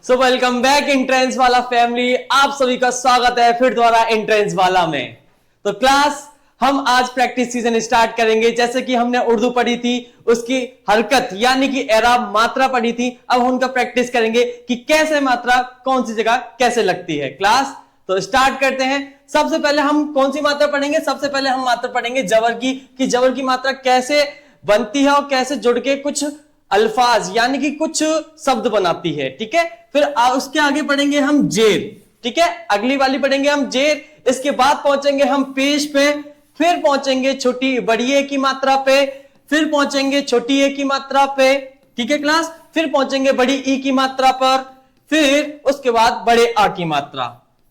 So welcome back entrance वाला family. आप सभी का स्वागत है फिर दोबारा एंट्रेंस वाला में। तो क्लास हम आज प्रैक्टिस सीजन स्टार्ट करेंगे। जैसे कि हमने उर्दू पढ़ी थी, उसकी हरकत यानी कि एराब मात्रा पढ़ी थी। अब हम उनका प्रैक्टिस करेंगे कि कैसे मात्रा कौन सी जगह कैसे लगती है। क्लास तो स्टार्ट करते हैं। सबसे पहले हम कौन सी मात्रा पढ़ेंगे? सबसे पहले हम मात्रा पढ़ेंगे जबर की, कि जबर की मात्रा कैसे बनती है और कैसे जुड़ के कुछ अल्फाज यानी कि कुछ शब्द बनाती है। ठीक है, फिर उसके आगे पढ़ेंगे हम जेर। ठीक है, अगली वाली पढ़ेंगे हम जेर। इसके बाद पहुंचेंगे हम पेश पे, फिर पहुंचेंगे छोटी बड़ी ए की मात्रा पे, फिर पहुंचेंगे छोटी ए की मात्रा पे। ठीक है क्लास, फिर पहुंचेंगे बड़ी ई की मात्रा पर, फिर उसके बाद बड़े आ की मात्रा।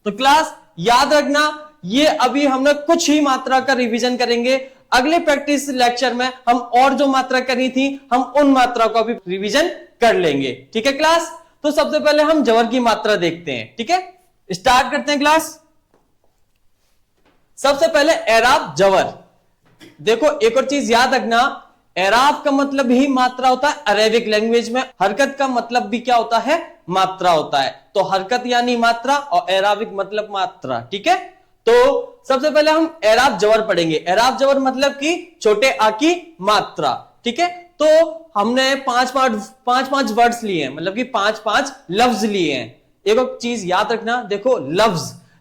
तो क्लास याद रखना, ये अभी हमने कुछ ही मात्रा का रिवीजन करेंगे। अगले प्रैक्टिस लेक्चर में हम और जो मात्रा करनी थी हम उन मात्रा का भी रिवीजन कर लेंगे। ठीक है क्लास, तो सबसे पहले हम जबर की मात्रा देखते हैं। ठीक है, स्टार्ट करते हैं क्लास। सबसे पहले एराब जबर। देखो एक और चीज याद रखना, एराब का मतलब ही मात्रा होता है। अरेबिक लैंग्वेज में हरकत का मतलब भी क्या होता है? मात्रा होता है। तो हरकत यानी मात्रा और एराबिक मतलब मात्रा। ठीक है, तो सबसे पहले हम एराब जबर पढ़ेंगे। एराब जबर मतलब कि छोटे आ की मात्रा। ठीक है, तो हमने पांच पांच वर्ड्स लिए हैं, मतलब कि पांच लफ्ज लिए हैं। एक और चीज याद रखना, देखो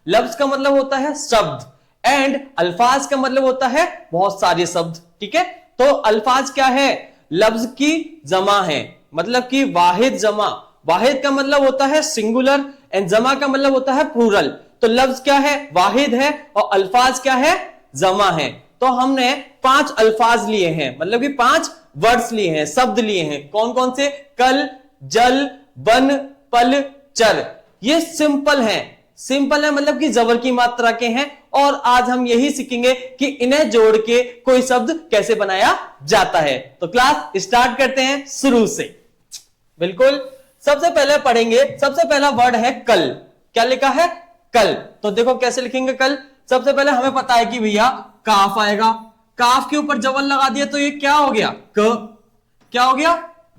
लफ्ज का मतलब होता है शब्द, एंड अल्फाज का मतलब होता है बहुत सारे शब्द। ठीक है, तो अल्फाज क्या है? लफ्ज की जमा है, मतलब कि वाहिद जमा। वाहिद का मतलब होता है सिंगुलर एंड जमा का मतलब होता है प्लूरल। तो लफ्ज क्या है? वाहिद है, और अल्फाज क्या है? जमा है। तो हमने 5 अल्फाज लिए हैं, मतलब कि 5 वर्ड्स लिए हैं, शब्द लिए हैं। कौन कौन से? कल, जल, बन, पल, चर। ये सिंपल है मतलब कि जबर की मात्रा के हैं। और आज हम यही सीखेंगे कि इन्हें जोड़ के कोई शब्द कैसे बनाया जाता है। तो क्लास स्टार्ट करते हैं शुरू से। बिल्कुल, सबसे पहले पढ़ेंगे, सबसे पहला वर्ड है कल। क्या लिखा है? कल। तो देखो कैसे लिखेंगे कल। सबसे पहले हमें पता है कि भैया काफ आएगा, काफ के ऊपर जबर लगा दिया तो ये क्या हो गया? क। क्या हो गया?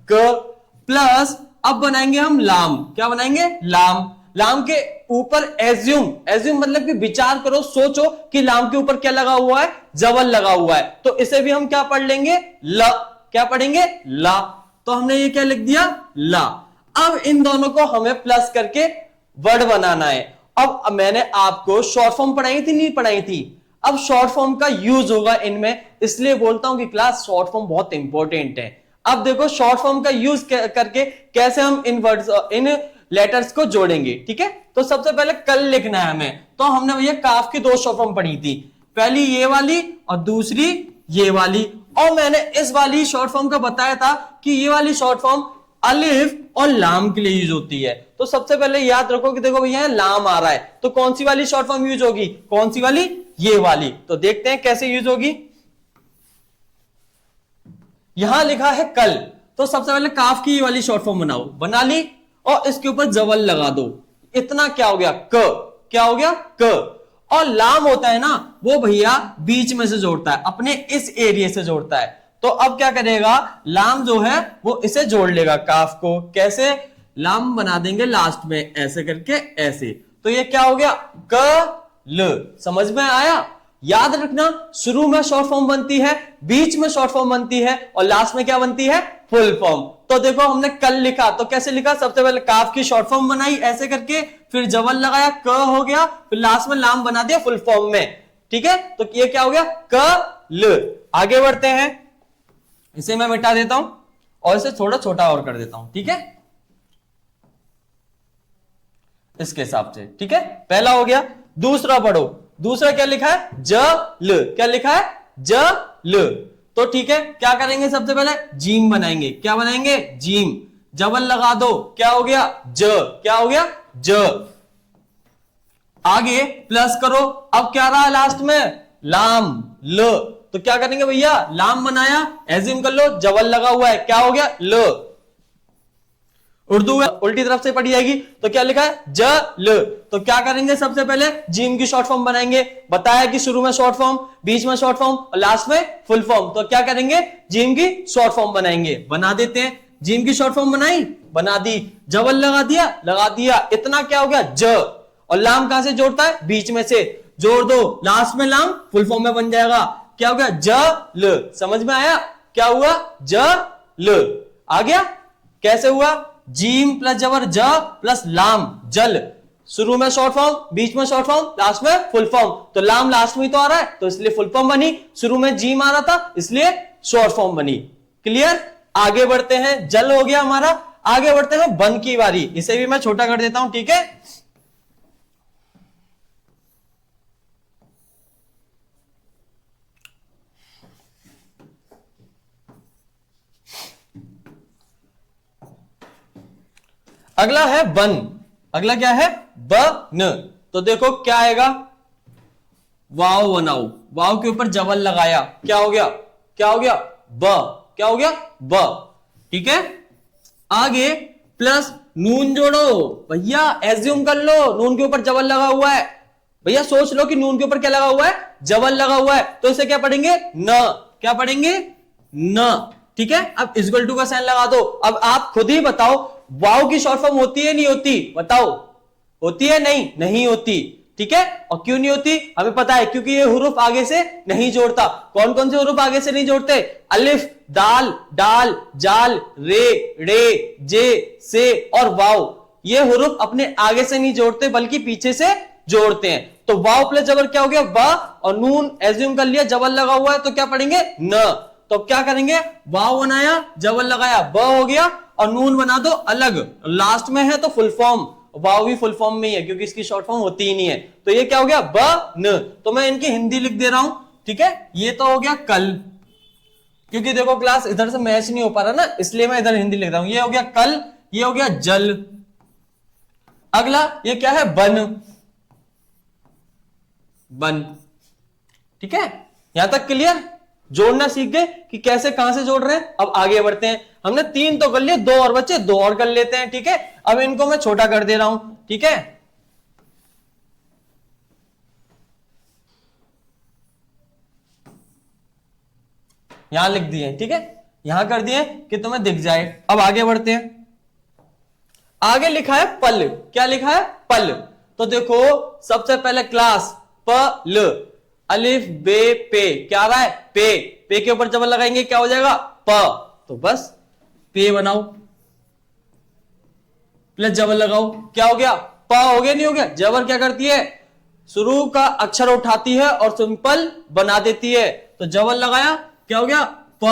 क प्लस अब बनाएंगे हम लाम। क्या बनाएंगे? लाम। लाम के ऊपर एज्यूम मतलब कि विचार करो, सोचो कि लाम के ऊपर क्या लगा हुआ है? जबर लगा हुआ है। तो इसे भी हम क्या पढ़ लेंगे? ल। क्या पढ़ेंगे? ला। तो हमने ये क्या लिख दिया? ला। अब इन दोनों को हमें प्लस करके वर्ड बनाना है। अब मैंने आपको शॉर्ट फॉर्म पढ़ाई थी, नहीं पढ़ाई थी? अब शॉर्ट फॉर्म का यूज होगा इनमें, इसलिए बोलता हूं कि क्लास शॉर्ट फॉर्म बहुत इंपॉर्टेंट है। अब देखो शॉर्ट फॉर्म का यूज करके कैसे हम इन वर्ड्स, इन लेटर्स को जोड़ेंगे। ठीक है, तो सबसे पहले कल लिखना है हमें। तो हमने भैया काफ की 2 शॉर्ट फॉर्म पढ़ी थी, पहली ये वाली और दूसरी ये वाली। और मैंने इस वाली शॉर्ट फॉर्म का बताया था कि ये वाली शॉर्ट फॉर्म अलिफ और लाम के लिए यूज होती है। तो सबसे पहले याद रखो कि देखो भैया लाम आ रहा है, तो कौन सी वाली शॉर्ट फॉर्म यूज होगी? कौन सी वाली? ये वाली। तो देखते हैं कैसे यूज होगी। यहां लिखा है कल, तो सबसे पहले काफ की ये वाली शॉर्ट फॉर्म बनाओ। बना ली और इसके ऊपर जबल लगा दो। इतना क्या हो गया? क। क्या हो गया? क। और लाम होता है ना, वो भैया बीच में से जोड़ता है, अपने इस एरिया से जोड़ता है। तो अब क्या करेगा? लाम जो है वो इसे जोड़ लेगा काफ को। कैसे? लाम बना देंगे लास्ट में ऐसे करके, ऐसे। तो ये क्या हो गया? क ल। समझ में आया? याद रखना, शुरू में शॉर्ट फॉर्म बनती है, बीच में शॉर्ट फॉर्म बनती है, और लास्ट में क्या बनती है? Full form. तो देखो हमने कल लिखा तो कैसे लिखा? सबसे पहले काफ की शॉर्ट फॉर्म बनाई ऐसे करके, फिर जबल लगाया, क हो गया, फिर लास्ट में लाम बना दिया फुल फॉर्म में। ठीक है, तो ये क्या हो गया? क ल। आगे बढ़ते हैं, इसे मैं मिटा देता हूं और इसे थोड़ा छोटा और कर देता हूं। ठीक है, इसके हिसाब से। ठीक है, पहला हो गया। दूसरा पढ़ो। दूसरा क्या लिखा है? ज ल। क्या लिखा है? ज ल। तो ठीक है, क्या करेंगे? सबसे पहले जीम बनाएंगे। क्या बनाएंगे? जीम। जबल लगा दो, क्या हो गया? ज। क्या हो गया? ज। आगे प्लस करो, अब क्या रहा लास्ट में? लाम ल। तो क्या करेंगे भैया? लाम बनाया, एज्यूम कर लो, जबल लगा हुआ है, क्या हो गया? ल। उर्दू उल्टी तरफ से पढ़ी जाएगी, तो क्या लिखा है? ज ल। तो क्या करेंगे? सबसे पहले जीम की शॉर्ट फॉर्म बनाएंगे। बताया कि शुरू में शॉर्ट फॉर्म, बीच में शॉर्ट फॉर्म और लास्ट में फुल फॉर्म। तो क्या करेंगे? जीम की शॉर्ट फॉर्म बनाएंगे। बना देते हैं। जीम की शॉर्ट फॉर्म बनाई, बना दी, जबर लगा दिया, इतना क्या हो गया ज, और लाम कहां से जोड़ता है, बीच में से, जोड़ दो, लास्ट में लाम फुल फॉर्म में बन जाएगा, क्या हो गया ज ल। समझ में आया क्या हुआ, ज ल आ गया। कैसे हुआ, जीम प्लस जबर ज प्लस लाम जल, शुरू में शॉर्ट फॉर्म, बीच में शॉर्ट फॉर्म, लास्ट में फुल फॉर्म, तो लाम लास्ट में तो आ रहा है तो इसलिए फुल फॉर्म बनी, शुरू में जीम आ रहा था इसलिए शॉर्ट फॉर्म बनी। क्लियर, आगे बढ़ते हैं, जल हो गया हमारा, आगे बढ़ते हैं बन की बारी, इसे भी मैं छोटा कर देता हूं, ठीक है। अगला है बन, अगला क्या है बन, तो देखो क्या आएगा, वाव बनाओ, वाव के ऊपर जबल लगाया, क्या हो गया, क्या हो गया ब, क्या हो गया ब, ठीक है। आगे प्लस नून जोड़ो, भैया एज्यूम कर लो नून के ऊपर जबल लगा हुआ है, भैया सोच लो कि नून के ऊपर क्या लगा हुआ है, जबल लगा हुआ है, तो इसे क्या पढ़ेंगे न, क्या पढ़ेंगे न, ठीक है। अब इक्वल टू का साइन लगा दो। अब आप खुद ही बताओ वाव की शॉर्ट फॉर्म होती है नहीं होती, बताओ होती है, नहीं नहीं होती, ठीक है। और क्यों नहीं होती, हमें पता है, क्योंकि ये हुरूफ आगे से नहीं जोड़ता। कौन कौन से हुरूफ आगे से नहीं जोड़ते, अलिफ, दाल, डाल, जाल, रे, रे, जे, से और वाव, ये हुरूफ अपने आगे से नहीं जोड़ते बल्कि पीछे से जोड़ते हैं। तो वाव प्लस जबर क्या हो गया बा, और नून एज्यूम कर लिया जबर लगा हुआ है तो क्या पढ़ेंगे न। तो क्या करेंगे, वाव बनाया, जबर लगाया, ब हो गया, और नून बना दो अलग, लास्ट में है तो फुल फॉर्म, वाव भी फुल फॉर्म में ही है क्योंकि इसकी शॉर्ट फॉर्म होती ही नहीं है, तो ये क्या हो गया ब न। तो मैं इनकी हिंदी लिख दे रहा हूं, ठीक है। ये तो हो गया कल, क्योंकि देखो क्लास इधर से मैच नहीं हो पा रहा ना, इसलिए मैं इधर हिंदी लिख रहा हूं। ये हो गया कल, ये हो गया जल। अगला ये क्या है बन, बन, ठीक है। यहां तक क्लियर, जोड़ना सीख गए कि कैसे कहां से जोड़ रहे हैं। अब आगे बढ़ते हैं, हमने 3 तो कर लिए, 2 और बच्चे, 2 और कर लेते हैं, ठीक है। अब इनको मैं छोटा कर दे रहा हूं, ठीक है। यहां लिख दिए, ठीक है, यहां कर दिए कि तुम्हें दिख जाए। अब आगे बढ़ते हैं, आगे लिखा है पल, क्या लिखा है पल, तो देखो सबसे पहले क्लास प ल, अलिफ बे पे, क्या आ रहा है पे, पे के ऊपर जबर लगाएंगे क्या हो जाएगा प, तो बस पे बनाओ, प्लस जबर लगाओ, क्या हो गया प हो गया, नहीं हो गया। जबर क्या करती है, शुरू का अक्षर उठाती है और सिंपल बना देती है, तो जबर लगाया क्या हो गया प,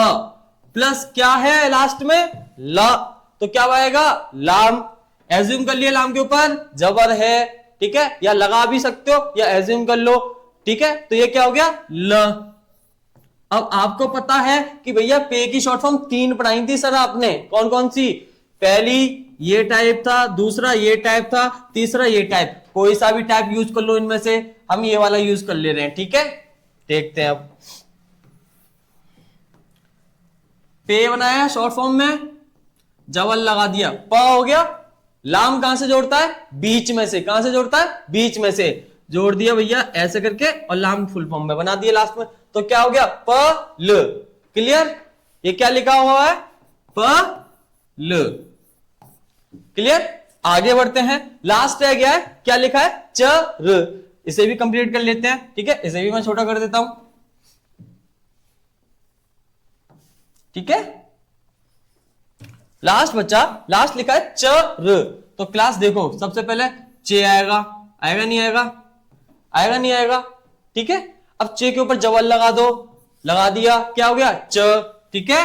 प्लस क्या है लास्ट में ला, तो क्या आएगा लाम, एज्यूम कर लिया लाम के ऊपर जबर है, ठीक है, या लगा भी सकते हो या एज्यूम कर लो, ठीक है। तो ये क्या हो गया ल। अब आपको पता है कि भैया पे की शॉर्ट फॉर्म 3 पढ़ाई थी सर आपने, कौन कौन सी, पहली ये टाइप था, दूसरा ये टाइप था, तीसरा ये टाइप, कोई सा भी टाइप यूज कर लो इनमें से, हम ये वाला यूज कर ले रहे हैं, ठीक है। देखते हैं अब, पे बनाया शॉर्ट फॉर्म में, जबल लगा दिया, प हो गया, लाम कहां से जोड़ता है, बीच में से, कहां से जोड़ता है बीच में से, जोड़ दिया भैया ऐसे करके, और लाम फुल फॉर्म में बना दिया लास्ट में, तो क्या हो गया प ल। क्लियर, ये क्या लिखा हुआ है प ल, क्लियर। आगे बढ़ते हैं, लास्ट रह गया है, क्या लिखा है च र, इसे भी कंप्लीट कर लेते हैं, ठीक है, इसे भी मैं छोटा कर देता हूं, ठीक है। लास्ट बच्चा, लास्ट लिखा है च र, तो क्लास देखो सबसे पहले चे आएगा, आएगा नहीं आएगा, आएगा नहीं आएगा, ठीक है। अब चे के ऊपर जबल लगा दो, लगा दिया, क्या हो गया च, ठीक है।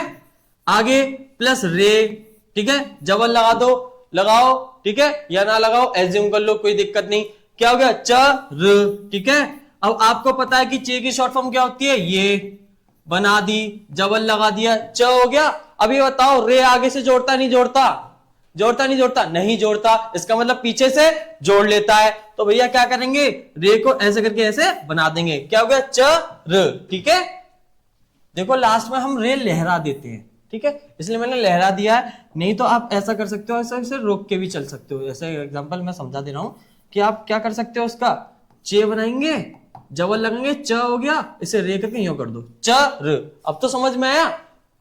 आगे प्लस रे, ठीक है, जबल लगा दो, लगाओ, ठीक है, या ना लगाओ एज्यूम कर लो, कोई दिक्कत नहीं, क्या हो गया च र, ठीक है। अब आपको पता है कि चे की शॉर्ट फॉर्म क्या होती है, ये बना दी, जबल लगा दिया, च हो गया। अभी बताओ रे आगे से जोड़ता नहीं जोड़ता, जोड़ता नहीं जोड़ता, नहीं जोड़ता, इसका मतलब पीछे से जोड़ लेता है, तो भैया क्या करेंगे, रे को ऐसे करके ऐसे बना देंगे, क्या हो गया च र, ठीक है। देखो लास्ट में हम रे लहरा देते हैं, ठीक है, इसलिए मैंने लहरा दिया है, नहीं तो आप ऐसा कर सकते हो, ऐसा रोक के भी चल सकते हो। ऐसे एग्जांपल मैं समझा दे रहा हूं कि आप क्या कर सकते हो, उसका चे बनाएंगे, जबल लगेंगे, च हो गया, इसे रे करके यूं कर दो च र। अब तो समझ में आया,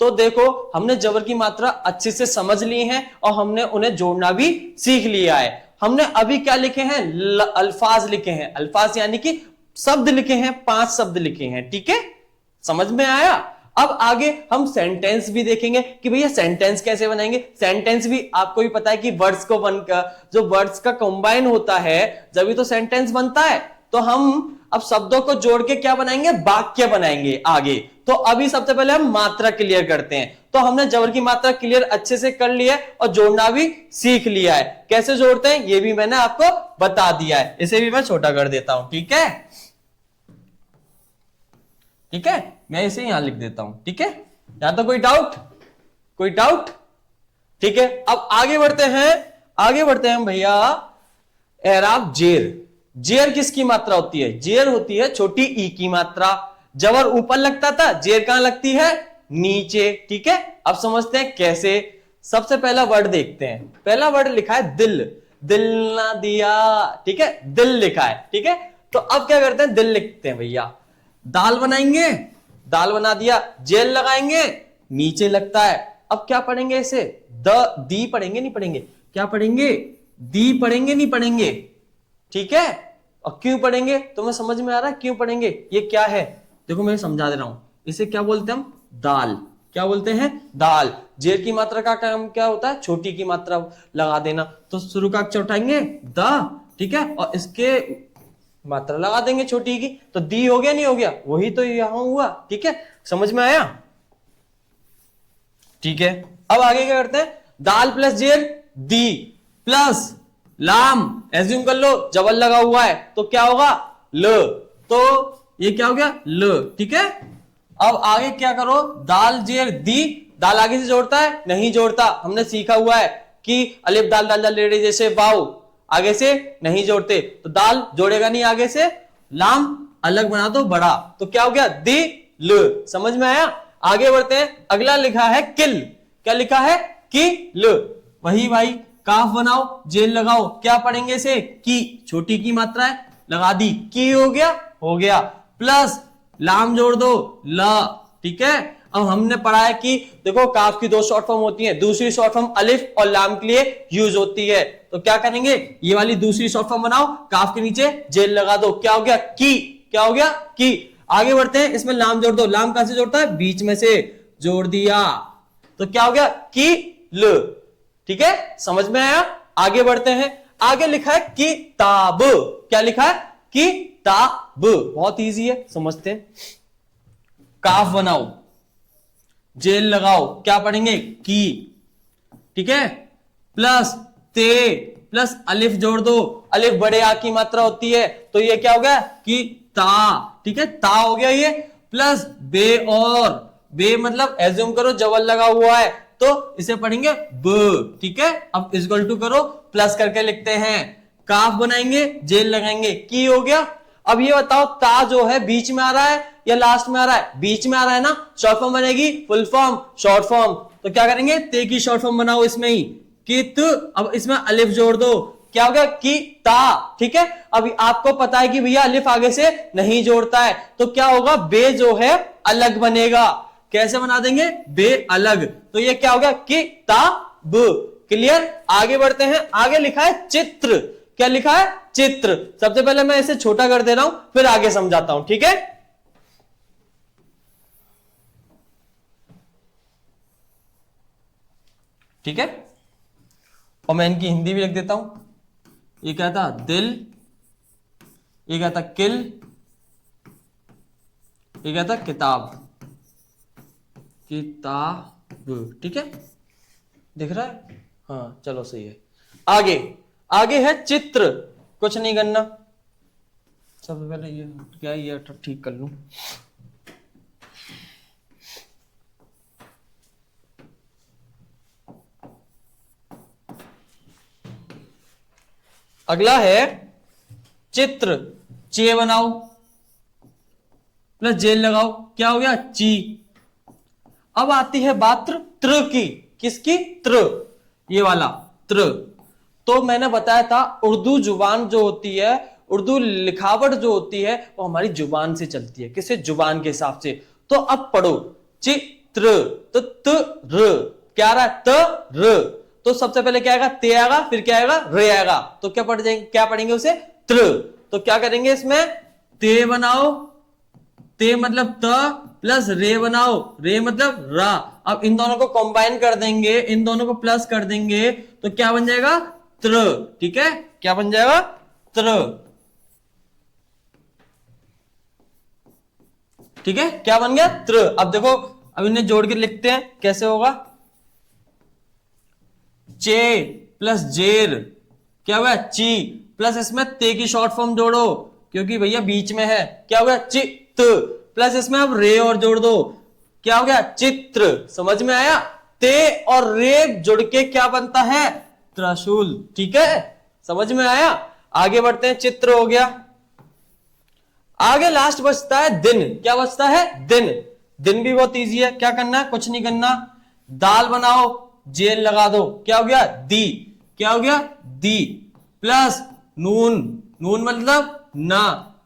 तो देखो हमने जबर की मात्रा अच्छे से समझ ली है और हमने उन्हें जोड़ना भी सीख लिया है। हमने अभी क्या लिखे हैं, अल्फाज लिखे हैं, अल्फाज यानी कि शब्द लिखे हैं, 5 शब्द लिखे हैं। ठीक है, समझ में आया। अब आगे हम सेंटेंस भी देखेंगे कि भैया सेंटेंस कैसे बनाएंगे। सेंटेंस भी आपको भी पता है कि वर्ड्स को बनकर जो वर्ड्स का कंबाइन होता है जब भी तो सेंटेंस बनता है। तो हम अब शब्दों को जोड़ के क्या बनाएंगे, वाक्य बनाएंगे आगे। तो अभी सबसे पहले हम मात्रा क्लियर करते हैं। तो हमने जबर की मात्रा क्लियर अच्छे से कर लिया है और जोड़ना भी सीख लिया है। कैसे जोड़ते हैं ये भी मैंने आपको बता दिया है। इसे भी मैं छोटा कर देता हूं। ठीक है, ठीक है, मैं इसे यहां लिख देता हूं। ठीक है, यहां तो कोई डाउट, कोई डाउट। ठीक है, अब आगे बढ़ते हैं, आगे बढ़ते हैं भैया। एराब जेर, जेर किसकी मात्रा होती है, जेर होती है छोटी ई की मात्रा। जबर ऊपर लगता था, जेर कहां लगती है, नीचे। ठीक है, अब समझते हैं कैसे। सबसे पहला वर्ड देखते हैं। पहला वर्ड लिखा है दिल, दिल ना दिया। ठीक है, दिल लिखा है। ठीक है, तो अब क्या करते हैं, दिल लिखते हैं भैया। दाल बनाएंगे, दाल बना दिया, जेल लगाएंगे, नीचे लगता है। अब क्या पढ़ेंगे इसे, दी पढ़ेंगे, नहीं पढ़ेंगे, क्या पढ़ेंगे, दी पढ़ेंगे, नहीं पढ़ेंगे। ठीक है, और क्यों पढ़ेंगे, तुम्हें समझ में आ रहा है क्यों पढ़ेंगे, ये क्या है, देखो मैं समझा दे रहा हूं। इसे क्या बोलते हैं हम, दाल। क्या बोलते हैं, दाल। जेर की मात्रा का काम क्या होता है, छोटी की मात्रा लगा देना। तो शुरू का अक्षर उठाएंगे द, ठीक है, और इसके मात्रा लगा देंगे छोटी की, तो दी हो गया, नहीं हो गया, वही तो यहां हुआ। ठीक है, समझ में आया। ठीक है, अब आगे क्या करते हैं, दाल प्लस जेर दी प्लस लाम, एज्यूम कर लो जबल लगा हुआ है तो क्या होगा, ल। तो ये क्या हो गया, ल। ठीक है, अब आगे क्या करो, दाल जेर दी, दाल आगे से जोड़ता है, नहीं जोड़ता। हमने सीखा हुआ है कि अलिफ दाल दाल दाल लेडे जैसे वाव आगे से नहीं जोड़ते, तो दाल जोड़ेगा नहीं आगे से। लाम अलग बना दो बड़ा, तो क्या हो गया, दी ल। समझ में आया। आगे बढ़ते हैं, अगला लिखा है किल। क्या लिखा है, की ल। वही भाई, काफ बनाओ, जेल लगाओ, क्या पढ़ेंगे इसे, की, छोटी की मात्रा है, लगा दी, की हो गया, हो गया, प्लस लाम जोड़ दो, ला। ठीक है, अब हमने पढ़ा है कि देखो काफ की 2 शॉर्ट फॉर्म होती है, दूसरी शॉर्ट फॉर्म अलिफ और लाम के लिए यूज होती है। तो क्या करेंगे, ये वाली दूसरी शॉर्ट फॉर्म बनाओ, काफ के नीचे जेल लगा दो, क्या हो गया, की। क्या हो गया, की। आगे बढ़ते हैं, इसमें लाम जोड़ दो, लाम कहां से जोड़ता है, बीच में से जोड़ दिया, तो क्या हो गया, की ल। ठीक है, समझ में आया। आगे बढ़ते हैं, आगे लिखा है किताब। क्या लिखा है, किताब। बहुत इजी है, समझते हैं। काफ बनाओ, जेल लगाओ, क्या पढ़ेंगे, की। ठीक है, प्लस ते प्लस अलिफ जोड़ दो, अलिफ बड़े आ की मात्रा होती है, तो ये क्या हो गया, कि ता। ठीक है, ता हो गया ये, प्लस बे, और बे मतलब एज्यूम करो जबल लगा हुआ है तो इसे पढ़ेंगे ब। ठीक है, अब इक्वल टू करो, प्लस करके लिखते हैं, काफ बनाएंगे, जेल लगाएंगे, की हो गया। अब ये बताओ, ता जो है बीच में आ रहा है या लास्ट में आ रहा है, बीच में आ रहा है ना, शॉर्ट फॉर्म बनेगी, फुल फॉर्म, शॉर्ट फॉर्म। तो क्या करेंगे, ते की शॉर्ट फॉर्म बनाओ इसमें ही, कित। अब इसमें अलिफ जोड़ दो, क्या हो गया, की ता। ठीक है, अभी आपको पता है कि भैया अलिफ आगे से नहीं जोड़ता है, तो क्या होगा, बे जो है अलग बनेगा। कैसे बना देंगे, बे अलग, तो ये क्या हो गया, कि ता ब। क्लियर। आगे बढ़ते हैं, आगे लिखा है चित्र। क्या लिखा है, चित्र। सबसे पहले मैं इसे छोटा कर दे रहा हूं, फिर आगे समझाता हूं। ठीक है, ठीक है, और मैं इनकी हिंदी भी लिख देता हूं। ये क्या था, दिल, ये क्या था, किल, ये क्या था, किताब, किताब। ठीक है, दिख रहा है, हाँ चलो सही है। आगे, आगे है चित्र। कुछ नहीं करना, सबसे पहले ये क्या, ये ठीक कर लूं। अगला है चित्र। चे बनाओ प्लस जेल लगाओ, क्या हो गया, ची। अब आती है बात त्र की। किसकी, त्र, ये वाला त्र। तो मैंने बताया था उर्दू जुबान जो होती है, उर्दू लिखावट जो होती है वो हमारी जुबान से चलती है। किसे, जुबान के हिसाब से। तो अब पढ़ो, चित्र, तो त र क्या आ रहा है, त र, तो सबसे पहले क्या आएगा, ते आएगा, फिर क्या आएगा, रे आएगा, तो क्या पढ़ेंगे उसे, त्र। तो क्या करेंगे इसमें, ते बनाओ, ते मतलब त, प्लस रे बनाओ, रे मतलब रा। अब इन दोनों को कंबाइन कर देंगे, इन दोनों को प्लस कर देंगे, तो क्या बन जाएगा, त्र। ठीक है, क्या बन जाएगा, त्र। ठीक है, क्या बन गया, त्र। अब देखो, अब इन्हें जोड़ के लिखते हैं, कैसे होगा, चे प्लस जेर, क्या हुआ, ची, प्लस इसमें ते की शॉर्ट फॉर्म जोड़ो, क्योंकि भैया बीच में है, क्या हो गया, चित, प्लस इसमें अब रे और जोड़ दो, क्या हो गया, चित्र। समझ में आया, ते और रे जुड़ के क्या बनता है, त्रिशूल। ठीक है, समझ में आया। आगे बढ़ते हैं, चित्र हो गया। आगे लास्ट बचता है दिन। क्या बचता है, दिन। दिन भी बहुत इजी है, क्या करना है, कुछ नहीं करना, दाल बनाओ, जेल लगा दो, क्या हो गया, दी, क्या हो गया, दी, प्लस नून, नून मतलब ना,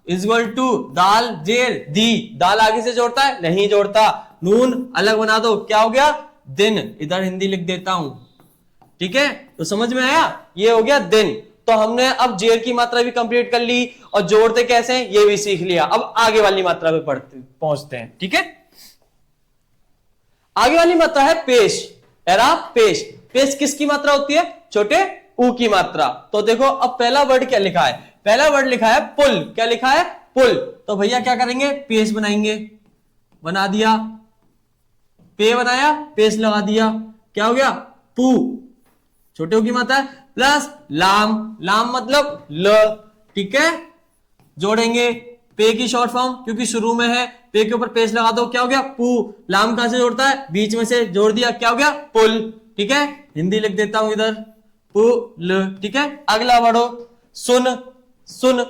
इक्वल टू दाल जेल दी। दाल आगे से जोड़ता है, नहीं जोड़ता, नून अलग बना दो, क्या हो गया, दिन। इधर हिंदी लिख देता हूं, ठीक है, तो समझ में आया, ये हो गया दिन। तो हमने अब जेर की मात्रा भी कंप्लीट कर ली, और जोड़ते कैसे हैं ये भी सीख लिया। अब आगे वाली मात्रा पे पहुंचते हैं। ठीक है, आगे वाली मात्रा है पेश, एरा पेश। पेश किसकी मात्रा होती है, छोटे ऊ की मात्रा। तो देखो, अब पहला वर्ड क्या लिखा है, पहला वर्ड लिखा है पुल। क्या लिखा है, पुल। तो भैया क्या करेंगे, पेश बनाएंगे, बना दिया, पे बनाया, पेश लगा दिया, क्या हो गया, पू, छोटे ऊ की मात्रा है, प्लस लाम, लाम मतलब ल। ठीक है, जोड़ेंगे, पे की शॉर्ट फॉर्म, क्योंकि शुरू में है, पे के ऊपर पेश लगा दो, क्या हो गया, पू। लाम कहां से जोड़ता है, बीच में से जोड़ दिया, क्या हो गया, पुल। ठीक है, हिंदी लिख देता हूं इधर, पुल। ठीक है, अगला बढ़ो, सुन, सुन।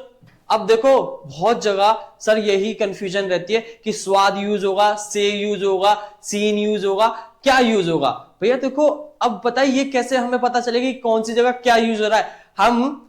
अब देखो, बहुत जगह सर यही कंफ्यूजन रहती है कि स्वाद यूज होगा, से यूज होगा, सीन यूज होगा, क्या यूज होगा। भैया देखो, अब बताइए कैसे हमें पता चलेगा कि कौन सी जगह क्या यूज हो रहा है। हम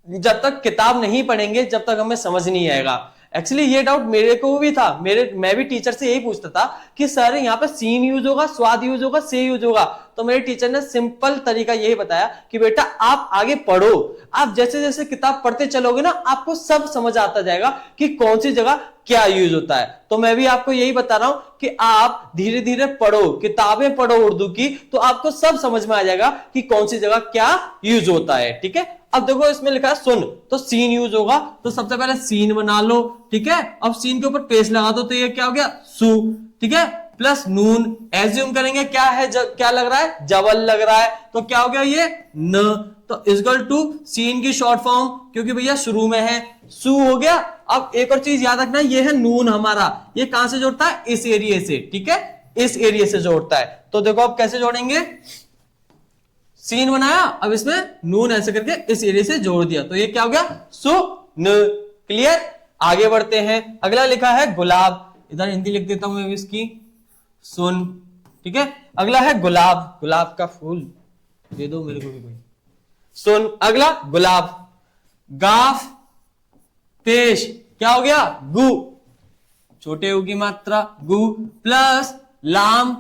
जब तक किताब नहीं पढ़ेंगे, जब तक हमें समझ नहीं आएगा। एक्चुअली ये डाउट मेरे को भी था, मैं भी टीचर से यही पूछता था कि सर यहाँ पे सीन यूज होगा, स्वाद यूज होगा, से यूज होगा। तो मेरे टीचर ने सिंपल तरीका यही बताया कि बेटा आप आगे पढ़ो, आप जैसे जैसे किताब पढ़ते चलोगे ना, आपको सब समझ आता जाएगा कि कौन सी जगह क्या यूज होता है। तो मैं भी आपको यही बता रहा हूं कि आप धीरे धीरे पढ़ो, किताबें पढ़ो उर्दू की, तो आपको सब समझ में आ जाएगा कि कौन सी जगह क्या यूज होता है। ठीक है, अब देखो इसमें लिखा है सुन, तो सीन यूज होगा, तो सबसे पहले सीन बना लो। ठीक है, अब सीन के ऊपर पेश लगा दो, तो ये क्या हो गया, सु। ठीक है, प्लस नून, एज्यूम करेंगे क्या है, क्या लग रहा है, जबल लग रहा है, तो क्या हो गया, ये न। तो इक्वल टू सीन की शॉर्ट फॉर्म, क्योंकि भैया शुरू में है, सु हो गया। अब एक और चीज याद रखना, ये है नून हमारा, ये कहां से जोड़ता है, इस एरिया से। ठीक है, इस एरिया से जोड़ता है। तो देखो अब कैसे जोड़ेंगे, सीन बनाया, अब इसमें नून ऐसे करके इस एरिया से जोड़ दिया, तो ये क्या हो गया, सु न। क्लियर, आगे बढ़ते हैं। अगला लिखा है गुलाब, इधर हिंदी लिख देता हूं मैं इसकी, सुन। ठीक है, अगला है गुलाब, गुलाब का फूल दे दो मेरे को भी कोई, सुन। अगला गुलाब, गाफ, पेश, क्या हो गया, गु, छोटे ऊ की मात्रा, गु, प्लस लाम।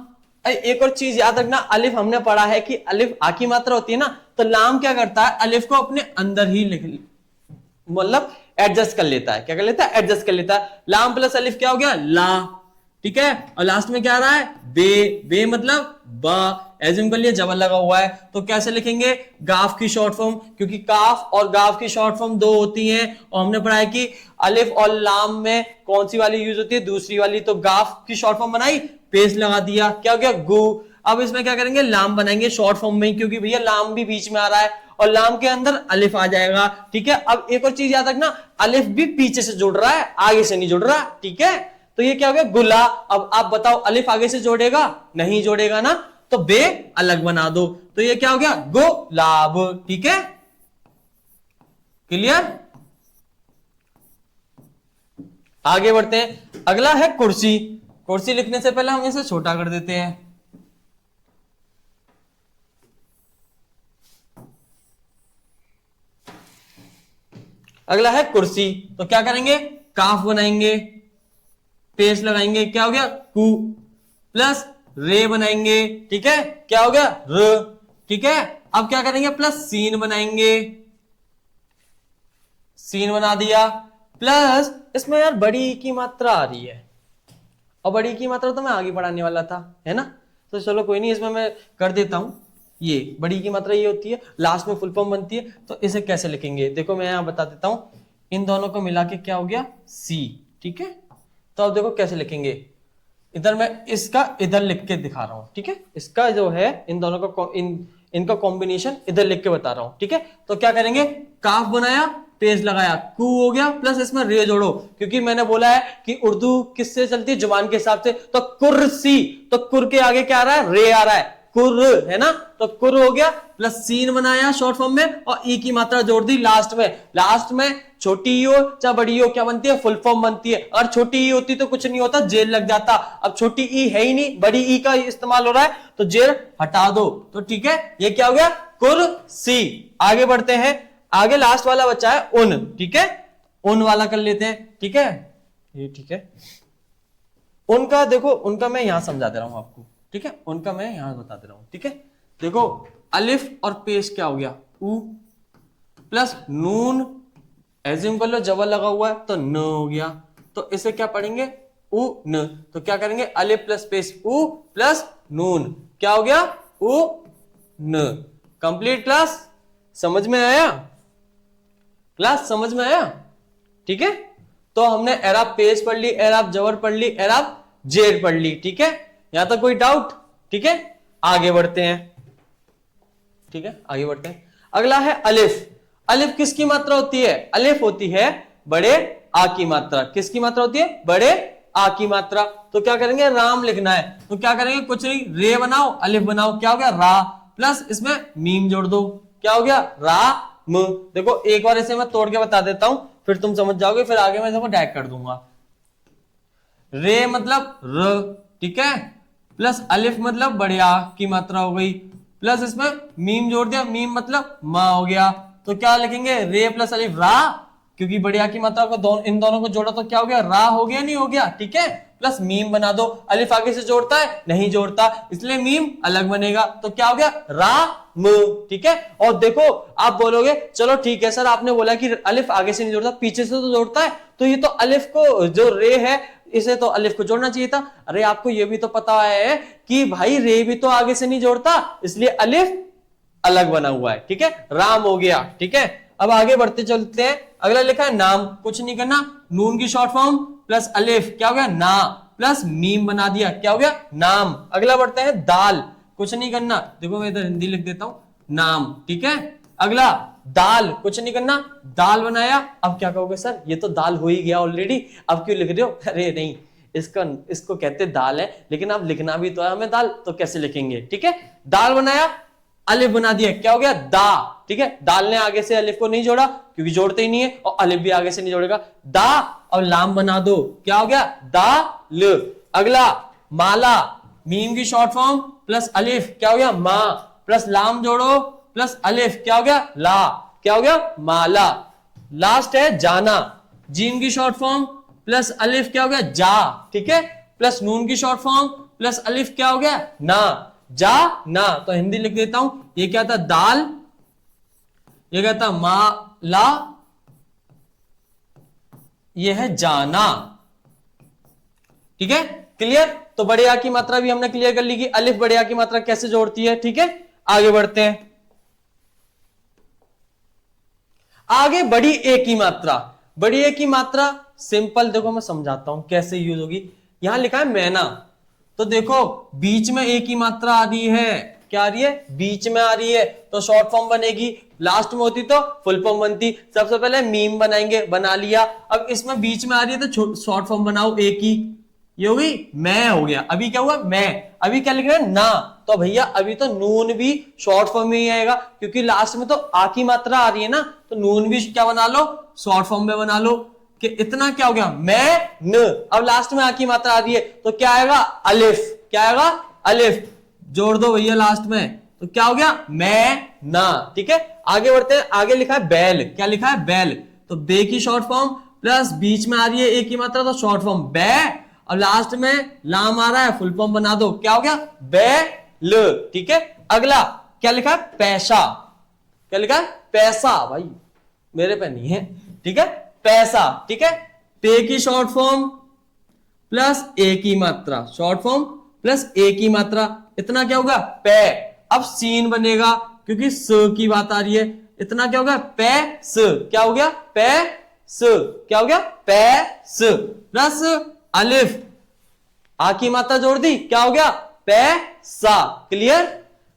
एक और चीज याद रखना, अलिफ हमने पढ़ा है कि अलिफ आ की मात्रा होती है ना, तो लाम क्या करता है, अलिफ को अपने अंदर ही लिख, मतलब एडजस्ट कर लेता है। क्या कर लेता है, एडजस्ट कर लेता है। लाम प्लस अलिफ क्या हो गया, ला। ठीक है, और लास्ट में क्या आ रहा है, बे, बे मतलब बा, एज्यूम कर लिया जबल लगा हुआ है, तो कैसे लिखेंगे, गाफ की शॉर्ट फॉर्म, क्योंकि काफ और गाफ की शॉर्ट फॉर्म दो होती हैं, और हमने पढ़ा है कि अलिफ और लाम में कौन सी वाली यूज होती है, दूसरी वाली। तो गाफ की शॉर्ट फॉर्म बनाई, पेश लगा दिया, क्या हो गया, गु। अब इसमें क्या करेंगे, लाम बनाएंगे शॉर्ट फॉर्म में, क्योंकि भैया लाम भी बीच में आ रहा है, और लाम के अंदर अलिफ आ जाएगा। ठीक है, अब एक और चीज याद रखना, अलिफ भी पीछे से जुड़ रहा है, आगे से नहीं जुड़ रहा। ठीक है, तो ये क्या हो गया, गुला। अब आप बताओ, अलिफ आगे से जोड़ेगा, नहीं जोड़ेगा ना, तो बे अलग बना दो, तो ये क्या हो गया, गुलाब। ठीक है, क्लियर, आगे बढ़ते हैं। अगला है कुर्सी। कुर्सी लिखने से पहले हम इसे छोटा कर देते हैं, अगला है कुर्सी। तो क्या करेंगे, काफ बनाएंगे, पेश लगाएंगे, क्या हो गया, कु, प्लस रे बनाएंगे, ठीक है, क्या हो गया र, ठीक है। अब क्या करेंगे प्लस सीन बनाएंगे, सीन बना दिया, प्लस इसमें यार बड़ी की मात्रा आ रही है, और बड़ी की मात्रा तो मैं आगे पढ़ाने वाला था, है ना, तो चलो कोई नहीं, इसमें मैं कर देता हूं। ये बड़ी की मात्रा ये होती है, लास्ट में फुल फॉर्म बनती है, तो इसे कैसे लिखेंगे देखो मैं यहां बता देता हूं। इन दोनों को मिला के क्या हो गया सी, ठीक है। तो अब देखो कैसे लिखेंगे, इधर मैं इसका इधर लिख के दिखा रहा हूं, ठीक है, इसका जो है इन दोनों का इनका कॉम्बिनेशन इधर लिख के बता रहा हूं, ठीक है। तो क्या करेंगे, काफ बनाया, पेज लगाया, कू हो गया, प्लस इसमें रे जोड़ो, क्योंकि मैंने बोला है कि उर्दू किससे चलती है, जुबान के हिसाब से। तो कुर्सी, तो कुर के आगे क्या आ रहा है, रे आ रहा है, कुर, है ना, तो कुर हो गया, प्लस सीन बनाया शॉर्ट फॉर्म में, और ई की मात्रा जोड़ दी लास्ट में। लास्ट में छोटी ई हो चाहे बड़ी हो क्या बनती है, फुल फॉर्म बनती है। और छोटी ई होती तो कुछ नहीं होता, जेल लग जाता। अब छोटी ई है ही नहीं, बड़ी ई का इस्तेमाल हो रहा है, तो जेल हटा दो, तो ठीक है, ये क्या हो गया कुर्सी। आगे बढ़ते हैं, आगे लास्ट वाला बचा है उन, ठीक है, उन वाला कर लेते हैं, ठीक है, ये ठीक है। उनका देखो, उनका मैं यहां समझा दे रहा हूं आपको, ठीक है, उनका मैं यहां बता दे रहा हूं, ठीक है। देखो अलिफ और पेश क्या हो गया, ऊ, प्लस नून, एज्यूम कर लो जबर लगा हुआ है तो न हो गया, तो इसे क्या पढ़ेंगे उ न। तो क्या करेंगे, अलिफ प्लस पेश उ प्लस नून, क्या हो गया उ न। कंप्लीट क्लास, समझ में आया, क्लास समझ में आया, ठीक है। तो हमने एराब पेश पढ़ ली, एराब जबर पढ़ ली, एराब जेर पढ़ ली, ठीक है। यहां तक कोई डाउट, ठीक है। आगे बढ़ते हैं, ठीक है, आगे बढ़ते हैं। अगला है अलिफ। अलिफ किसकी मात्रा होती है, अलिफ होती है बड़े आ की मात्रा। किसकी मात्रा होती है, बड़े आ की मात्रा। तो क्या करेंगे, राम लिखना है, तो क्या करेंगे, कुछ नहीं, रे बनाओ, अलिफ बनाओ, क्या हो गया रा, प्लस इसमें मीम जोड़ दो, क्या हो गया रा म। देखो एक बार इसे मैं तोड़ के बता देता हूं, फिर तुम समझ जाओगे, फिर आगे मैं इसको डायरेक्ट कर दूंगा। रे मतलब र, ठीक है, प्लस अलिफ मतलब बड़े आ की मात्रा हो गई, प्लस इसमें मीम जोड़ दिया, मीम मतलब मा हो गया। तो क्या लिखेंगे, रे प्लस अलिफ रा, क्योंकि बढ़िया की मात्रा को इन दोनों को जोड़ा तो क्या हो गया रा हो गया, नहीं हो गया, ठीक है। प्लस मीम बना दो, अलिफ आगे से जोड़ता है, नहीं जोड़ता, इसलिए मीम अलग बनेगा, तो क्या हो गया रा म, ठीक है। और देखो आप बोलोगे चलो ठीक है सर, आपने बोला कि अलिफ आगे से नहीं जोड़ता, पीछे से तो जोड़ता है, तो ये तो अलिफ को जो रे है इसे तो अलिफ को जोड़ना चाहिए था। अरे आपको ये भी तो पता है कि भाई रे भी तो आगे से नहीं जोड़ता, इसलिए अलिफ अलग बना हुआ है, ठीक है, राम हो गया, ठीक है। अब आगे बढ़ते चलते हैं, अगला लिखा है नाम, कुछ नहीं करना, नून की शॉर्ट फॉर्म प्लस अलिफ क्या हो गया ना, प्लस मीम बना दिया, क्या हो गया नाम। अगला बढ़ते हैं दाल, कुछ नहीं करना, देखो मैं इधर हिंदी लिख देता हूं, नाम, ठीक है। अगला दाल, कुछ नहीं करना, दाल बनाया। अब क्या कहोगे सर ये तो दाल हो ही गया ऑलरेडी, अब क्यों लिख रहे हो, अरे नहीं, इसको कहते दाल है, लेकिन अब लिखना भी तो है हमें दाल, तो कैसे लिखेंगे, ठीक है। दाल बनाया, अलिफ बना दिया, क्या हो गया दा, ठीक है। दाल ने आगे से अलिफ को नहीं जोड़ा क्योंकि जोड़ते ही नहीं है, और अलिफ भी आगे से नहीं जोड़ेगा, दा और लाम बना दो, क्या हो गया दा ल। अगला माला, मीम की शॉर्ट फॉर्म प्लस अलिफ क्या हो गया मा, प्लस लाम जोड़ो प्लस अलिफ क्या हो गया ला, क्या हो गया माला। लास्ट है जाना, जीम की शॉर्ट फॉर्म प्लस अलिफ क्या हो गया जा, ठीक है, प्लस नून की शॉर्ट फॉर्म प्लस अलिफ क्या हो गया ना, जा ना। तो हिंदी लिख देता हूं, ये क्या था दाल, ये क्या था माला, ये है जाना, ठीक है, क्लियर। तो बड़े आ की मात्रा भी हमने क्लियर कर ली कि अलिफ बड़े आ की मात्रा कैसे जोड़ती है, ठीक है। आगे बढ़ते हैं, आगे बड़ी ए की मात्रा। बड़ी ए की मात्रा सिंपल देखो मैं समझाता हूं कैसे यूज होगी। यहां लिखा है मैना, तो देखो बीच में ए की मात्रा आ रही है, क्या आ रही है बीच में आ रही है, तो शॉर्ट फॉर्म बनेगी, लास्ट में होती तो फुल फॉर्म बनती। सबसे पहले मीम बनाएंगे, बना लिया। अब इसमें बीच में आ रही है तो शॉर्ट फॉर्म बनाओ ए की, ये हो गई मैं हो गया। अभी क्या हुआ मैं, अभी क्या लिख रहे हैं ना, तो भैया अभी तो नून भी शॉर्ट फॉर्म में ही आएगा, क्योंकि लास्ट में तो आ की मात्रा आ रही है ना, तो नून भी क्या बना लो शॉर्ट फॉर्म में बना लो कि इतना क्या हो गया मैं न। अब लास्ट में आ की मात्रा आ रही है तो क्या आएगा अलिफ, क्या आएगा अलिफ, जोड़ दो भैया लास्ट में, तो क्या हो गया मैं ना, ठीक है। आगे बढ़ते हैं, आगे लिखा है बैल, क्या लिखा है बैल, तो बे की शॉर्ट फॉर्म प्लस बीच में आ रही है ए की मात्रा तो शॉर्ट फॉर्म बै, अब लास्ट में लाम आ रहा है, फुल फॉर्म बना दो, क्या हो गया बैल। ठीक है, अगला क्या लिखा है पैसा, क्या लिखा है पैसा, भाई मेरे पे नहीं है, ठीक है पैसा। ठीक है, पे की शॉर्ट फॉर्म प्लस ए की मात्रा, शॉर्ट फॉर्म प्लस ए की मात्रा, इतना क्या होगा पे। अब सीन बनेगा क्योंकि स की बात आ रही है, इतना क्या होगा पैस, क्या हो गया पैस, क्या हो गया पैस प्लस अलिफ, आ की मात्रा जोड़ दी, क्या हो गया पैसा। क्लियर,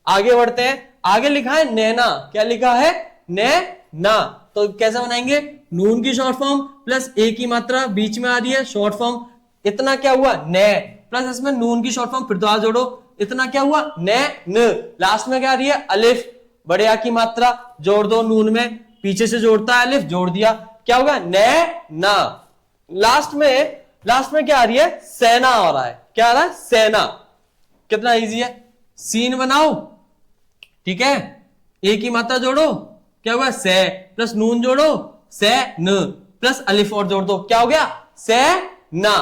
आगे बढ़ते हैं। आगे लिखा है नैना, क्या लिखा है नैना, तो कैसे बनाएंगे, नून की शॉर्ट फॉर्म प्लस ए की मात्रा बीच में आ रही है शॉर्ट फॉर्म, इतना क्या हुआ नै, प्लस इसमें नून की शॉर्ट फॉर्म फिर दोबारा जोड़ो, इतना क्या हुआ नै न, लास्ट में क्या आ रही है अलिफ, बड़े आ की मात्रा जोड़ दो नून में, पीछे से जोड़ता है अलिफ, जोड़ दिया, क्या होगा नै ना। लास्ट में क्या आ रही है सेना आ रहा है, क्या आ रहा है सेना, कितना इजी है, सीन बनाओ, ठीक है ए की मात्रा जोड़ो, क्या हुआ से, प्लस नून जोड़ो से न, प्लस अलिफ और जोड़ दो, क्या हो गया से ना।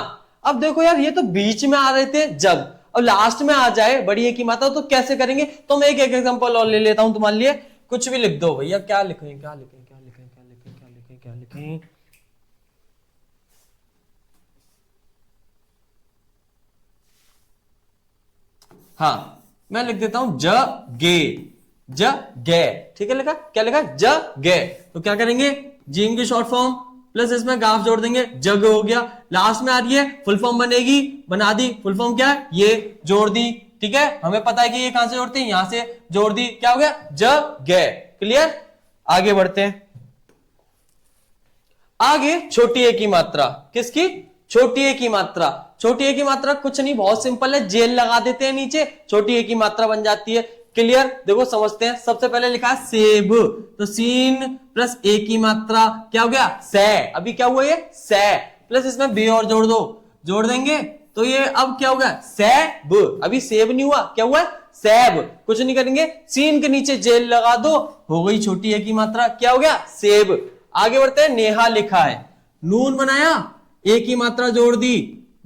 अब देखो यार ये तो बीच में आ रहे थे जब, अब लास्ट में आ जाए बड़ी ए की मात्रा तो कैसे करेंगे, तो मैं एक एग्जांपल और ले लेता हूं तुम्हारे लिए, कुछ भी लिख दो भैया, क्या लिखें क्या लिखें क्या लिखें क्या लिखें क्या लिखें क्या लिखें, हाँ मैं लिख देता हूं ज गे, ज गे, ठीक है लिखा, क्या लिखा ज गे, तो क्या करेंगे जीम की शॉर्ट फॉर्म प्लस इसमें गाफ जोड़ देंगे, जग हो गया, लास्ट में आ रही है फुल फॉर्म बनेगी, बना दी, फुल फॉर्म क्या है ये जोड़ दी, ठीक है हमें पता है कि ये कहां से जोड़ते हैं, यहां से जोड़ दी, क्या हो गया ज गे। क्लियर, आगे बढ़ते हैं। आगे छोटी ए की मात्रा, किसकी छोटी ए की मात्रा, छोटी ए की मात्रा कुछ नहीं बहुत सिंपल है, जेल लगा देते हैं नीचे, छोटी ए की मात्रा बन जाती है। क्लियर, देखो समझते हैं, सबसे पहले लिखा है सेब, तो सीन प्लस ए की मात्रा क्या हो गया से, अभी क्या हुआ ये से, प्लस इसमें बे और जोड़ दो, जोड़ देंगे तो ये अब क्या होगा सेब, अभी सेब नहीं हुआ, क्या हुआ सेब, कुछ नहीं करेंगे, सीन के नीचे जेल लगा दो, हो गई छोटी ए की मात्रा, क्या हो गया सेब। आगे बढ़ते हैं, नेहा लिखा है, नून बनाया, ए की मात्रा जोड़ दी,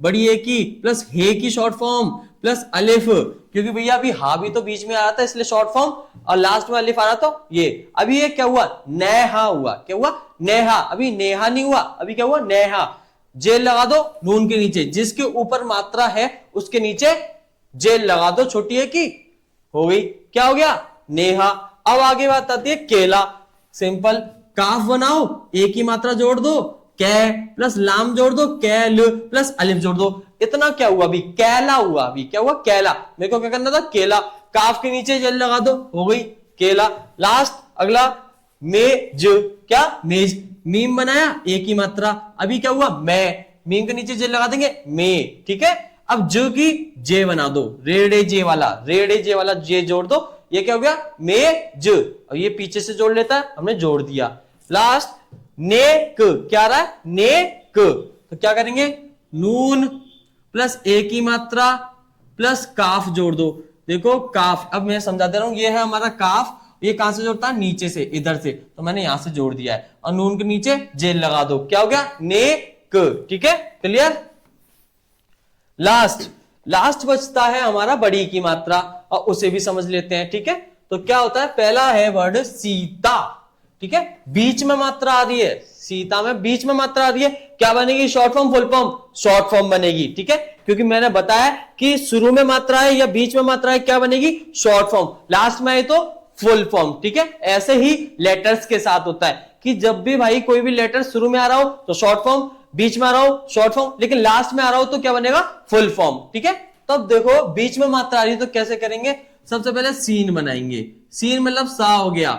बड़ी ए की प्लस हे की शॉर्ट फॉर्म प्लस अलिफ, क्योंकि भैया अभी हा भी तो बीच में आ रहा था इसलिए शॉर्ट फॉर्म, और लास्ट में अलिफ आ रहा था ये, अभी ये क्या हुआ नेहा हुआ, क्या हुआ नेहा, अभी नेहा नहीं हुआ, अभी क्या हुआ नेहा, जेल लगा दो नून के नीचे, जिसके ऊपर मात्रा है उसके नीचे जेल लगा दो छोटी ए की, हो गई, क्या हो गया नेहा। अब आगे बात आती है केला, सिंपल, काफ बनाओ, ए की मात्रा जोड़ दो, कै प्लस लाम जोड़ दो, कैल प्लस अलिफ जोड़ दो, इतना क्या हुआ अभी कैला हुआ, अभी क्या हुआ कैला, मेरे को क्या करना था केला, काफ के नीचे जेल लगा दो, हो गई केला। लास्ट अगला मेज, क्या मेज, मीम बनाया ए की मात्रा, अभी क्या हुआ मैं, मीम के नीचे जेल लगा देंगे मे, ठीक है। अब ज की जे बना दो, रेडे जे वाला जे जोड़ दो, ये क्या हो गया मेज, और ये पीछे से जोड़ लेता है, हमने जोड़ दिया। लास्ट नेक, क्या रहा है नेक, तो क्या करेंगे नून प्लस ए की मात्रा प्लस काफ जोड़ दो, देखो काफ, अब मैं समझा दे रहा हूं, ये है हमारा काफ, ये कहां से जोड़ता है नीचे से, इधर से, तो मैंने यहां से जोड़ दिया है, और नून के नीचे जेल लगा दो, क्या हो गया नेक, ठीक है क्लियर। लास्ट बचता है हमारा बड़ी की मात्रा, और उसे भी समझ लेते हैं, ठीक है। तो क्या होता है, पहला है वर्ड सीता, ठीक है, बीच में मात्रा आ रही है, सीता में बीच में मात्रा आ रही है, क्या बनेगी short form full form, short form बनेगी, ठीक है, क्योंकि मैंने बताया कि शुरू में मात्रा है या बीच में मात्रा है, क्या बनेगी शॉर्ट फॉर्म, लास्ट में है तो फुल फॉर्म, ठीक है। ऐसे ही लेटर्स के साथ होता है कि जब भी भाई कोई भी लेटर शुरू में आ रहा हो तो शॉर्ट फॉर्म, बीच में आ रहा हो शॉर्ट फॉर्म, लेकिन लास्ट में आ रहा हो तो क्या बनेगा फुल फॉर्म, ठीक है। तो अब देखो बीच में मात्रा आ रही है तो कैसे करेंगे, सबसे पहले सीन बनाएंगे, सीन मतलब सा हो गया,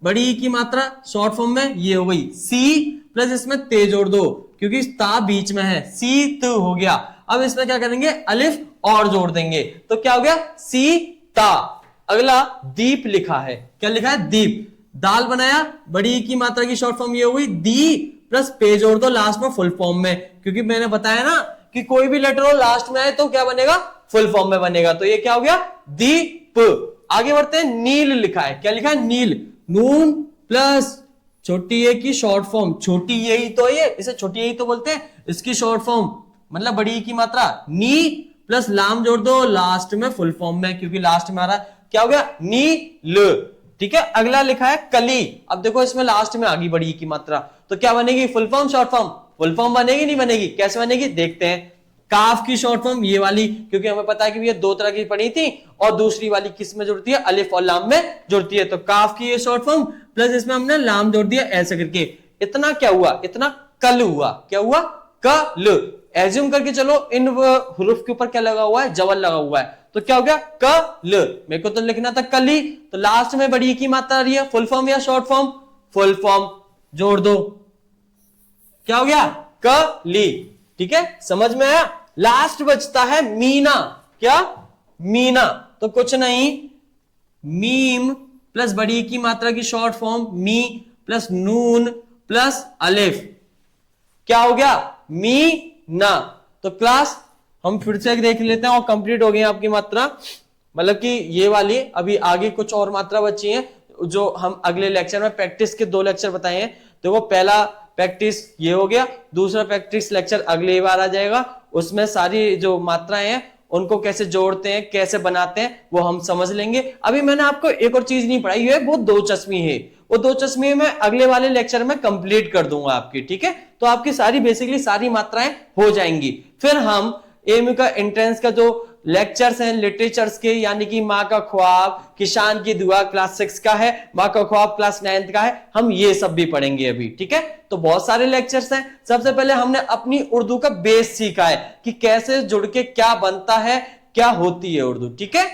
बड़ी की मात्रा शॉर्ट फॉर्म में ये हो गई सी, प्लस इसमें ते जोड़ दो क्योंकि ता बीच में है, सीत हो गया। अब इसमें क्या करेंगे अलिफ और जोड़ देंगे, तो क्या हो गया सीता। अगला दीप लिखा है, क्या लिखा है दीप, दाल बनाया, बड़ी की मात्रा की शॉर्ट फॉर्म ये हो गई दी, प्लस पे जोड़ दो लास्ट में फुल फॉर्म में, क्योंकि मैंने बताया ना कि कोई भी लेटर हो लास्ट में आए तो क्या बनेगा फुल फॉर्म में बनेगा, तो ये क्या हो गया दीप। आगे बढ़ते हैं, नील लिखा है, क्या लिखा है नील, नून प्लस छोटी ए की शॉर्ट फॉर्म, छोटी यही तो ये, इसे छोटी यही तो बोलते हैं, इसकी शॉर्ट फॉर्म मतलब बड़ी ई की मात्रा नी प्लस लाम जोड़ दो लास्ट में फुल फॉर्म में, क्योंकि लास्ट में आ रहा है, क्या हो गया नी ल। ठीक है, अगला लिखा है कली। अब देखो इसमें लास्ट में आ गई बड़ी ई की मात्रा, तो क्या बनेगी full form short form? Full form बनेगी नहीं बनेगी? कैसे बनेगी देखते हैं। काफ की शॉर्ट फॉर्म ये वाली, क्योंकि हमें पता है कि ये दो तरह की पढ़ी थी, और दूसरी वाली किस में जुड़ती है? अलिफ और लाम में जुड़ती है। तो काफ की ये शॉर्ट फॉर्म प्लस इसमें हमने लाम जोड़ दिया ऐसे करके, इतना क्या हुआ? इतना कल हुआ। क्या हुआ? कल। एज्यूम करके चलो इन हुरूफ के ऊपर क्या लगा हुआ है? जवल लगा हुआ है, तो क्या हो गया कल। मेरे को तो लिखना था कली, तो लास्ट में बड़ी की मात्रा आ रही है, फुल फॉर्म या शॉर्ट फॉर्म? फुल फॉर्म, जोड़ दो, क्या हो गया कली। ठीक है, समझ में आया? लास्ट बचता है मीना। क्या? मीना। तो कुछ नहीं, मीम प्लस बड़ी की मात्रा की शॉर्ट फॉर्म मी प्लस नून प्लस अलिफ, क्या हो गया मीना। तो क्लास हम फिर से देख लेते हैं, और कंप्लीट हो गई आपकी मात्रा, मतलब कि ये वाली। अभी आगे कुछ और मात्रा बची है जो हम अगले लेक्चर में प्रैक्टिस के 2 लेक्चर बताए हैं। देखो पहला प्रैक्टिस ये हो गया, दूसरा प्रैक्टिस लेक्चर अगले बार आ जाएगा, उसमें सारी जो मात्राएं हैं उनको कैसे जोड़ते हैं, कैसे बनाते हैं, वो हम समझ लेंगे। अभी मैंने आपको एक और चीज नहीं पढ़ाई है, वो 2 चश्मी है। वो 2 चश्मे में अगले वाले लेक्चर में कंप्लीट कर दूंगा आपकी। ठीक है, तो आपकी सारी बेसिकली सारी मात्राएं हो जाएंगी। फिर हम एएमयू का एंट्रेंस का जो लेक्चर्स हैं लिटरेचर्स के, यानी कि माँ का ख्वाब, किसान की दुआ क्लास 6 का है, माँ का ख्वाब क्लास 9th का है, हम ये सब भी पढ़ेंगे अभी। ठीक है, तो बहुत सारे लेक्चर्स हैं। सबसे पहले हमने अपनी उर्दू का बेस सीखा है कि कैसे जुड़ के क्या बनता है, क्या होती है उर्दू। ठीक है,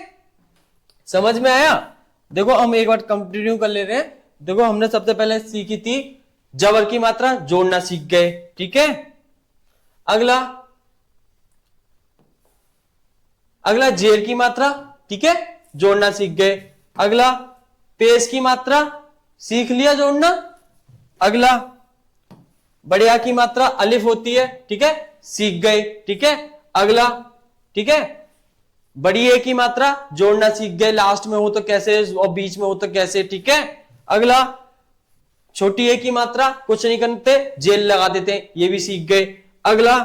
समझ में आया? देखो हम एक बार कंटिन्यू कर ले रहे हैं। देखो हमने सबसे पहले सीखी थी जबर की मात्रा, जोड़ना सीख गए। ठीक है, अगला जेर की मात्रा, ठीक है, जोड़ना सीख गए। अगला पेश की मात्रा, सीख लिया जोड़ना। अगला बढ़िया की मात्रा अलिफ होती है, ठीक है, सीख गए। ठीक है, अगला, ठीक है, बड़ी ए की मात्रा जोड़ना सीख गए, लास्ट में हो तो कैसे और बीच में हो तो कैसे। ठीक है, अगला छोटी ए की मात्रा कुछ नहीं करते, जेल लगा देते हैं, ये भी सीख गए। अगला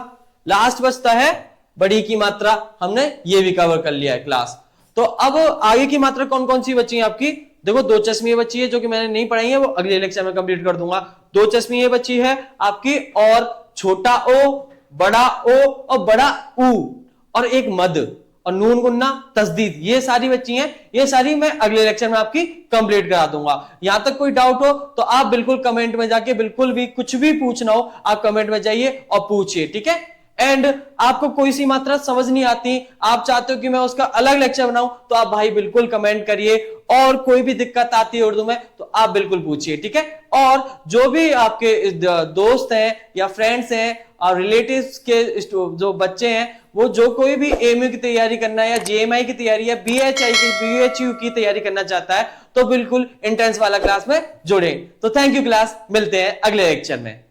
लास्ट बचता है बड़ी की मात्रा, हमने ये भी कवर कर लिया है क्लास। तो अब आगे की मात्रा कौन कौन सी बची है आपकी? देखो 2 चश्मी बची है जो कि मैंने नहीं पढ़ाई है, वो अगले लेक्चर में कंप्लीट कर दूंगा। 2 चश्मी बची है आपकी, और छोटा ओ, बड़ा ओ और बड़ा ऊ, और एक मद और नून गुन्ना तस्दीद, ये सारी बच्ची हैं। ये सारी मैं अगले लेक्चर में आपकी कंप्लीट करा दूंगा। यहां तक कोई डाउट हो तो आप बिल्कुल कमेंट में जाके, बिल्कुल भी कुछ भी पूछना हो आप कमेंट में जाइए और पूछिए। ठीक है, एंड आपको कोई सी मात्रा समझ नहीं आती, आप चाहते हो कि मैं उसका अलग लेक्चर बनाऊं, तो आप भाई बिल्कुल कमेंट करिए। और कोई भी दिक्कत आती है उर्दू में तो आप बिल्कुल पूछिए। ठीक है, और जो भी आपके दोस्त हैं या फ्रेंड्स हैं और रिलेटिव्स के जो बच्चे हैं, वो जो कोई भी एएमयू की तैयारी करना है या जेएमआई की तैयारी या बीएचयू की तैयारी करना चाहता है, तो बिल्कुल एंट्रेंस वाला क्लास में जुड़े। तो थैंक यू क्लास, मिलते हैं अगले लेक्चर में।